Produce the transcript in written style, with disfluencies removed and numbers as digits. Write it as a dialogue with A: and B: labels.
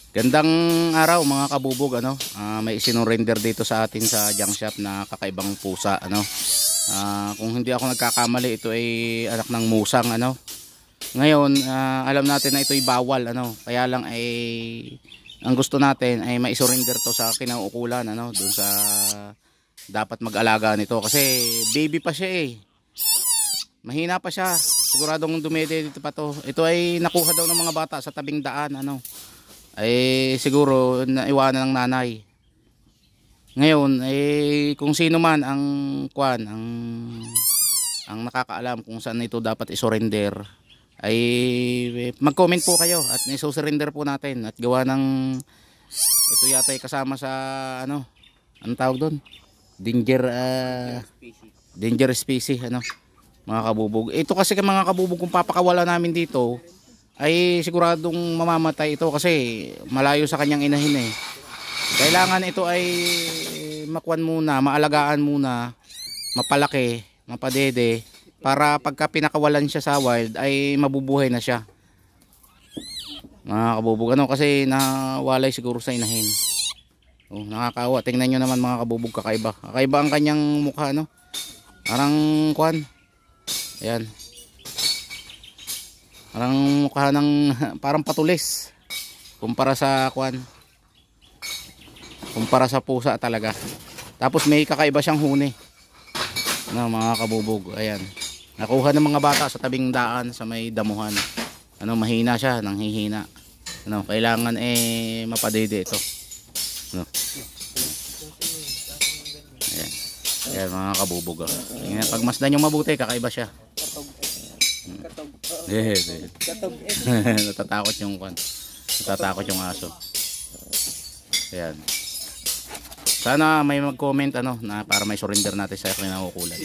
A: Gandang araw mga kabubog, ano. May isinurrender dito sa atin sa junk shop na kakaibang pusa, ano. Kung hindi ako nagkakamali, ito ay anak ng musang, ano. Ngayon, alam natin na ito'y bawal, ano. Kaya lang ay ang gusto natin ay maisurrender to sa kinauukulan, ano, doon sa dapat mag-alaga nito kasi baby pa siya eh. Mahina pa siya. Siguradong dumede dito pa to. Ito ay nakuha daw ng mga bata sa tabing daan, ano. Ay siguro naiwanan ng nanay. Ngayon kung sino man ang ang nakakaalam kung saan ito dapat i-surrender ay mag-comment po kayo at i-surrender po natin at gawa ng ito yata ay kasama sa ano, anong tawag doon? Danger species, ano, mga kabubog. Ito kasi mga kabubog, kung papakawala namin dito ay siguradong mamamatay ito kasi malayo sa kanyang inahin eh. Kailangan ito ay makuan muna, maalagaan muna, mapalaki, mapadede para pagka pinakawalan siya sa wild ay mabubuhay na siya. Mga kabubog, ano, kasi nawalay siguro sa inahin. Oh, nakakaawa. Tingnan nyo naman mga kabubog, kakaiba. Kakaiba ang kanyang mukha, no? Parang kuan. Ayan. Parang mukha ng parang patulis kumpara sa kuan, kumpara sa pusa talaga. Tapos may kakaiba siyang huni na mga kabubog. Ayan, nakuha ng mga bata sa tabing daan sa may damuhan. Ano, mahina siya, nanghihina. Ano, kailangan mapadede ito, ano. Ayan. Ayan mga kabubog, oh. Ayan, pag masdan nyo mabuti, kakaiba siya. Natatakot yung kwan. Natatakot yung aso. Ayan. Sana may mag-comment, ano, na para may surrender natin sa kinaukulan.